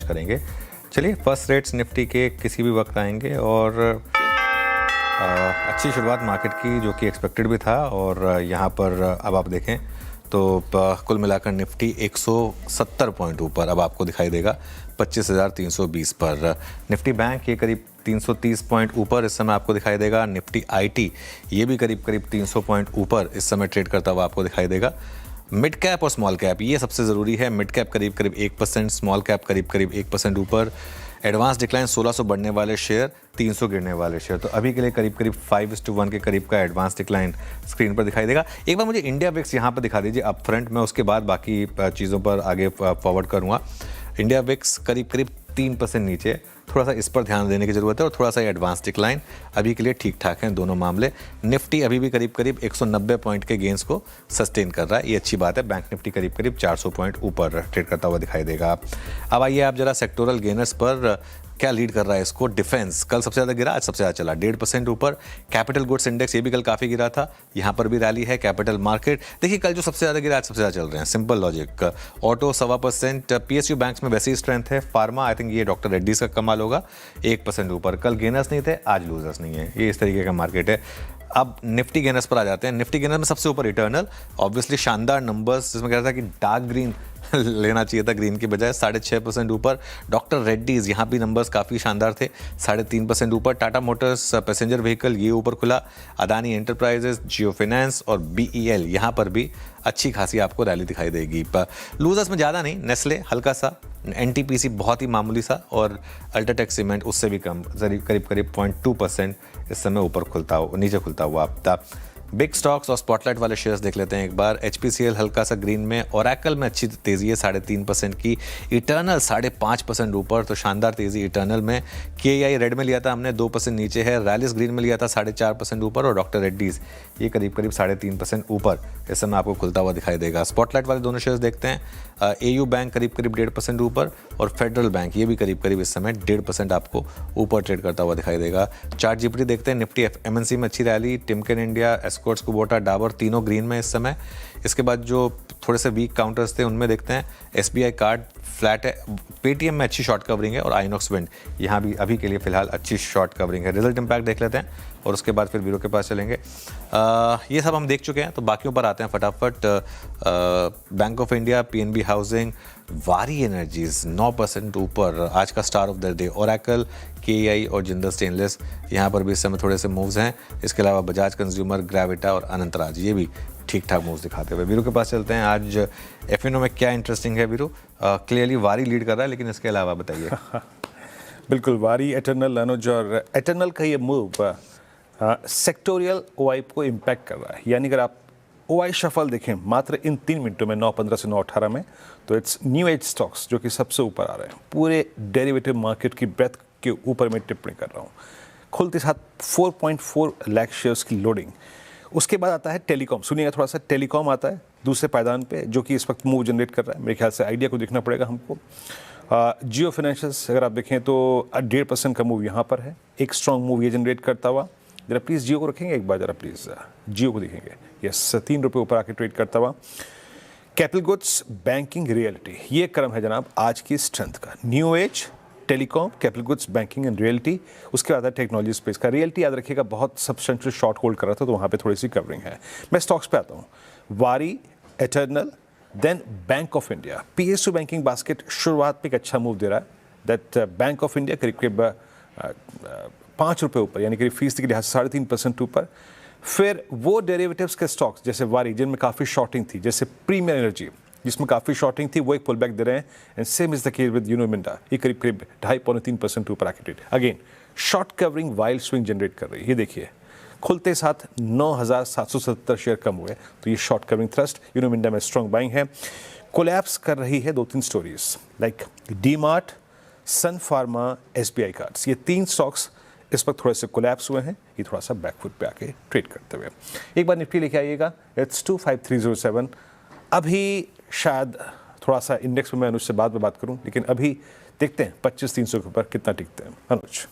करेंगे। चलिए, first rates Nifty के किसी भी वक्त आएंगे और अच्छी शुरुआत मार्केट की जो कि एक्सपेक्टेड भी था। और यहाँ पर अब आप देखें तो कुल मिलाकर निफ्टी 170 पॉइंट ऊपर अब आपको दिखाई देगा 25,320 पर। निफ्टी बैंक ये करीब 330 पॉइंट ऊपर इस समय आपको दिखाई देगा। निफ्टी आईटी ये भी करीब 300 पॉइंट ऊपर इस समय ट्रेड करता हुआ आपको दिखाई देगा। मिड कैप और स्मॉल कैप ये सबसे ज़रूरी है। मिड कैप करीब 1%, स्मॉल कैप करीब 1% ऊपर। एडवांस डिक्लाइन 1600 बढ़ने वाले शेयर, 300 गिरने वाले शेयर। तो अभी के लिए करीब 5:1 के करीब का एडवांस डिक्लाइन स्क्रीन पर दिखाई देगा। एक बार मुझे इंडिया विक्स यहाँ पर दिखा दीजिए अप फ्रंट, मैं उसके बाद बाकी चीज़ों पर आगे फॉरवर्ड करूँगा। इंडिया विक्स करीब 3% नीचे, थोड़ा सा इस पर ध्यान देने की ज़रूरत है। और थोड़ा सा एडवांस डिक्लाइन अभी के लिए ठीक ठाक हैं दोनों मामले। निफ्टी अभी भी करीब 190 पॉइंट के गेंस को सस्टेन कर रहा है, ये अच्छी बात है। बैंक निफ्टी करीब 400 पॉइंट ऊपर ट्रेड करता हुआ दिखाई देगा। अब आइए आप जरा सेक्टोरल गेनर्स पर क्या लीड कर रहा है इसको। डिफेंस कल सबसे ज़्यादा गिरा, आज सबसे ज़्यादा चला, 1.5% ऊपर। कैपिटल गुड्स इंडेक्स ये भी कल काफ़ी गिरा था, यहाँ पर भी रैली है। कैपिटल मार्केट देखिए कल जो सबसे ज़्यादा गिरा आज सबसे ज़्यादा चल रहे हैं, simple logic. Auto 1.25%, PSU banks में वैसी स्ट्रेंथ है। फार्मा आई थिंक ये डॉक्टर रेड्डीज का कमाल होगा, 1% ऊपर। कल गेनर्स नहीं थे, आज लूजर्स नहीं है, ये इस तरीके का मार्केट है। अब निफ्टी गेनर्स पर आ जाते हैं। निफ्टी गेनर्स में सबसे ऊपर इटर्नल, ऑब्वियसली शानदार नंबर्स, जिसमें कह रहा था कि डार्क ग्रीन लेना चाहिए था ग्रीन की बजाय, 6.5% ऊपर। डॉक्टर रेड्डीज यहाँ भी नंबर्स काफ़ी शानदार थे, 3.5% ऊपर। टाटा मोटर्स पैसेंजर व्हीकल ये ऊपर खुला। अदानी एंटरप्राइजेस, जियो फाइनेंस और बीईएल यहाँ पर भी अच्छी खासी आपको रैली दिखाई देगी। लूजर्स में ज़्यादा नहीं, नेस्ले हल्का सा, एनटीपीसी बहुत ही मामूली सा, और अल्ट्राटेक सीमेंट उससे भी कम, करीब 0.2% इस समय ऊपर नीचे खुलता हुआ आप। बिग स्टॉक्स और स्पॉटलाइट वाले शेयर्स देख लेते हैं एक बार। एचपीसीएल हल्का सा ग्रीन में, ओरेकल में अच्छी तेज़ी है 3.5% की। इटर्नल 5.5% ऊपर, तो शानदार तेज़ी इटर्नल में। केआई रेड में लिया था हमने, 2% नीचे है। रैलिस ग्रीन में लिया था 4.5% ऊपर। और डॉक्टर रेड्डीज ये करीब 3.5% ऊपर इस समय आपको खुलता हुआ दिखाई देगा। स्पॉटलाइट वाले दोनों शेयर्स देखते हैं। एयू बैंक करीब 1.5% ऊपर, और फेडरल बैंक ये भी करीब इस समय 1.5% आपको ऊपर ट्रेड करता हुआ दिखाई देगा। चार्ट जीपीटी देखते हैं। निफ्टी एमएनसी में अच्छी rally, Timken India, Escorts Kubota, Dabur तीनों ग्रीन में इस समय। इसके बाद जो थोड़े से वीक काउंटर्स थे उनमें देखते हैं। एसबीआई कार्ड फ्लैट है, पेटीएम में अच्छी शॉर्ट कवरिंग है, और आइनॉक्स विंड यहाँ भी अभी के लिए फिलहाल अच्छी शॉर्ट कवरिंग है। रिजल्ट इम्पैक्ट देख लेते हैं और उसके बाद फिर ब्यूरो के पास चलेंगे। ये सब हम देख चुके हैं, तो बाकियों पर आते हैं फटाफट। Bank of India, PNB housing, Waaree Energies 9% ऊपर, आज का star of the day. Oracle, KI और जिंदल स्टेनलेस यहाँ पर भी इस समय थोड़े से मूव्स हैं। इसके अलावा बजाज कंज्यूमर, ग्रेविटा और अनंतराज ये भी ठीक ठाक मूव्स दिखाते हुए। वीरू के पास चलते हैं। आज एफएनओ में क्या इंटरेस्टिंग है वीरू? क्लियरली वारी लीड कर रहा है, लेकिन इसके अलावा बताइए। बिल्कुल, वारी, एटर्नल, अनुज, और एटर्नल का ये मूव सेक्टोरियल ओआई को इम्पैक्ट कर रहा है। यानी अगर आप ओआई शफल देखें मात्र इन 3 मिनटों में, 9:15 से 9:18 में, तो इट्स न्यू एज स्टॉक्स जो कि सबसे ऊपर आ रहे हैं। पूरे डेरिवेटिव मार्केट की ब्रेथ के ऊपर मैं टिप्पणी कर रहा हूँ। खुलते साथ 4.4 लाख शेयर्स की लोडिंग। उसके बाद आता है टेलीकॉम, सुनिएगा थोड़ा सा, टेलीकॉम आता है दूसरे पायदान पे, जो कि इस वक्त मूव जनरेट कर रहा है। मेरे ख्याल से आइडिया को देखना पड़ेगा हमको। जियो फाइनेंशियल्स अगर आप देखें तो 1.5% का मूव यहाँ पर है, एक स्ट्रॉन्ग मूव ये जनरेट करता हुआ। जरा प्लीज़ जियो को रखेंगे एक बार, जरा प्लीज़ जियो को देखेंगे। यस, 3 रुपये ऊपर आके ट्रेड करता हुआ। कैपिटल गुड्स, बैंकिंग, रियलिटी, ये क्रम है जनाब आज की स्ट्रेंथ का। New age, telecom, capital goods, banking and reality. उसके बाद है टेक्नोलॉजी स्पेस का। रियलिटी याद रखिएगा बहुत सब्सटेंशियल शॉर्ट होल्ड कर रहा था, तो वहाँ पे थोड़ी सी कवरिंग है। मैं स्टॉक्स पे आता हूँ। Waaree, Eternal, then Bank of India. PSU banking basket शुरुआत पे एक अच्छा मूव दे रहा है। दैट बैंक ऑफ इंडिया करीब 5 रुपये ऊपर, यानी करीब फीसदी के लिहाज से 3.5% ऊपर। फिर वो डेरिवेटिव्स के स्टॉक्स जैसे वारी, जिनमें काफ़ी शॉर्टिंग थी, जैसे प्रीमियर एनर्जी जिसमें काफ़ी शॉर्टिंग थी, वो एक पुल बैक दे रहे हैं। And same is the case with Uno Minda, ये करीब 2.5-3% ऊपर आके trade. Again short covering wild swing generate कर रही है। ये देखिए खुलते साथ 9,770 शेयर कम हुए, तो ये short covering thrust. Uno Minda में स्ट्रॉन्ग बाइंग है। कोलैप्स कर रही है 2-3 stories like D Mart, Sun Pharma, SBI cards. ये 3 स्टॉक्स इस वक्त थोड़े से कोलैप्स हुए हैं, ये थोड़ा सा बैकफुट पे आके ट्रेड करते हुए। एक बार निफ्टी लेके आइएगा, इट्स 25307। अभी शायद थोड़ा सा इंडेक्स में मैं अनुज से बाद में बात करूं, लेकिन अभी देखते हैं 25,300 के ऊपर कितना टिकते हैं। अनुज।